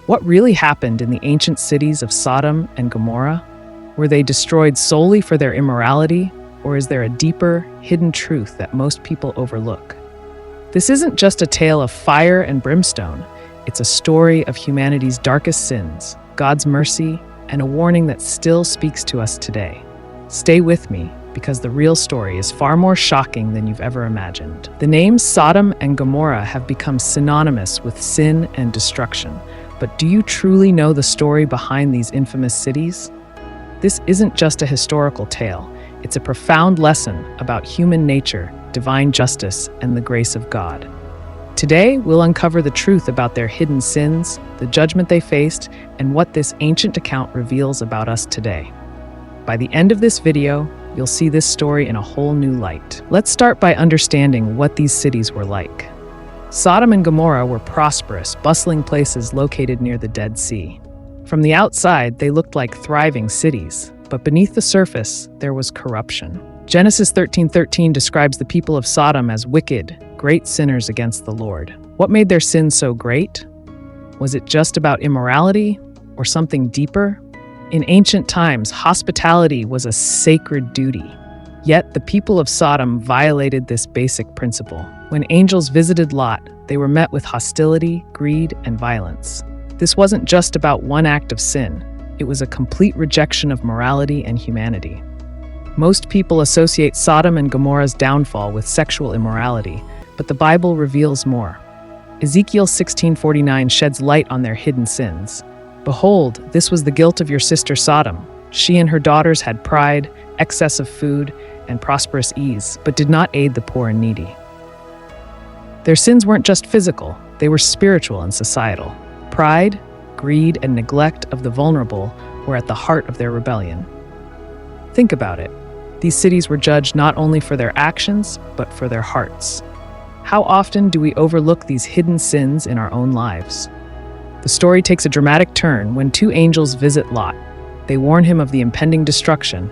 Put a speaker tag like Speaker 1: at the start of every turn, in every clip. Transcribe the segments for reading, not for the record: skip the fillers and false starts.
Speaker 1: What really happened in the ancient cities of Sodom and Gomorrah? Were they destroyed solely for their immorality, or is there a deeper, hidden truth that most people overlook? This isn't just a tale of fire and brimstone. It's a story of humanity's darkest sins, God's mercy, and a warning that still speaks to us today. Stay with me, because the real story is far more shocking than you've ever imagined. The names Sodom and Gomorrah have become synonymous with sin and destruction. But do you truly know the story behind these infamous cities? This isn't just a historical tale. It's a profound lesson about human nature, divine justice, and the grace of God. Today, we'll uncover the truth about their hidden sins, the judgment they faced, and what this ancient account reveals about us today. By the end of this video, you'll see this story in a whole new light. Let's start by understanding what these cities were like. Sodom and Gomorrah were prosperous, bustling places located near the Dead Sea. From the outside, they looked like thriving cities, but beneath the surface, there was corruption. Genesis 13:13 describes the people of Sodom as wicked, great sinners against the Lord. What made their sin so great? Was it just about immorality or something deeper? In ancient times, hospitality was a sacred duty. Yet the people of Sodom violated this basic principle. When angels visited Lot, they were met with hostility, greed, and violence. This wasn't just about one act of sin. It was a complete rejection of morality and humanity. Most people associate Sodom and Gomorrah's downfall with sexual immorality, but the Bible reveals more. Ezekiel 16:49 sheds light on their hidden sins. Behold, this was the guilt of your sister Sodom. She and her daughters had pride, excess of food, and prosperous ease, but did not aid the poor and needy. Their sins weren't just physical, they were spiritual and societal. Pride, greed, and neglect of the vulnerable were at the heart of their rebellion. Think about it. These cities were judged not only for their actions, but for their hearts. How often do we overlook these hidden sins in our own lives? The story takes a dramatic turn when two angels visit Lot. They warn him of the impending destruction,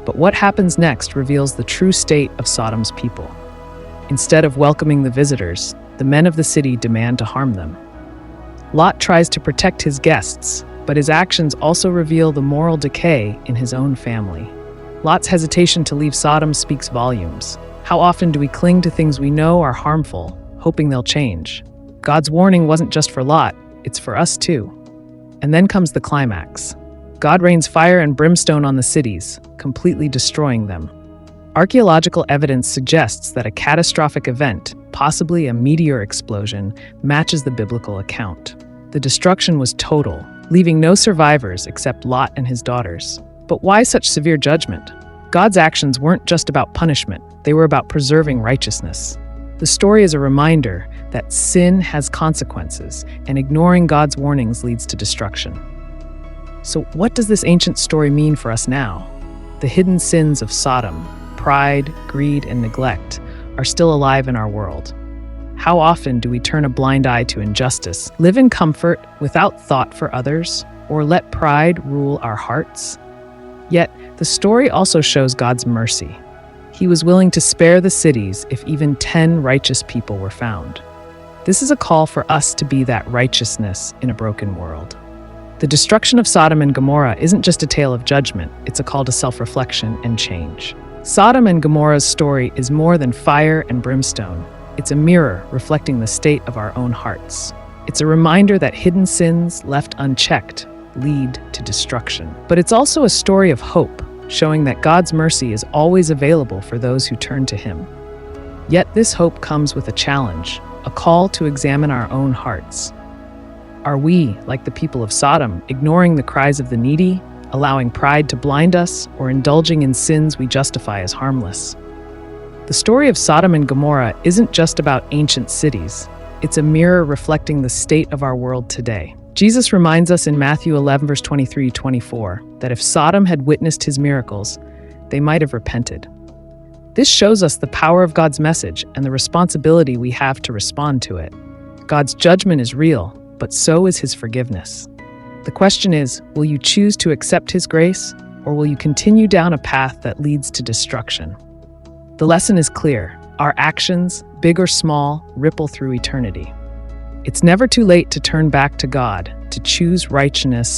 Speaker 1: but what happens next reveals the true state of Sodom's people. Instead of welcoming the visitors, the men of the city demand to harm them. Lot tries to protect his guests, but his actions also reveal the moral decay in his own family. Lot's hesitation to leave Sodom speaks volumes. How often do we cling to things we know are harmful, hoping they'll change? God's warning wasn't just for Lot, it's for us too. And then comes the climax. God rains fire and brimstone on the cities, completely destroying them. Archaeological evidence suggests that a catastrophic event, possibly a meteor explosion, matches the biblical account. The destruction was total, leaving no survivors except Lot and his daughters. But why such severe judgment? God's actions weren't just about punishment, they were about preserving righteousness. The story is a reminder that sin has consequences, and ignoring God's warnings leads to destruction. So what does this ancient story mean for us now? The hidden sins of Sodom, pride, greed, and neglect, are still alive in our world. How often do we turn a blind eye to injustice, live in comfort without thought for others, or let pride rule our hearts? Yet, the story also shows God's mercy. He was willing to spare the cities if even 10 righteous people were found. This is a call for us to be that righteousness in a broken world. The destruction of Sodom and Gomorrah isn't just a tale of judgment, it's a call to self-reflection and change. Sodom and Gomorrah's story is more than fire and brimstone. It's a mirror reflecting the state of our own hearts. It's a reminder that hidden sins left unchecked lead to destruction. But it's also a story of hope, showing that God's mercy is always available for those who turn to Him. Yet this hope comes with a challenge, a call to examine our own hearts. Are we, like the people of Sodom, ignoring the cries of the needy, allowing pride to blind us, or indulging in sins we justify as harmless? The story of Sodom and Gomorrah isn't just about ancient cities. It's a mirror reflecting the state of our world today. Jesus reminds us in Matthew 11, verse 23-24, that if Sodom had witnessed His miracles, they might have repented. This shows us the power of God's message and the responsibility we have to respond to it. God's judgment is real, but so is His forgiveness. The question is, will you choose to accept His grace, or will you continue down a path that leads to destruction? The lesson is clear. Our actions, big or small, ripple through eternity. It's never too late to turn back to God, to choose righteousness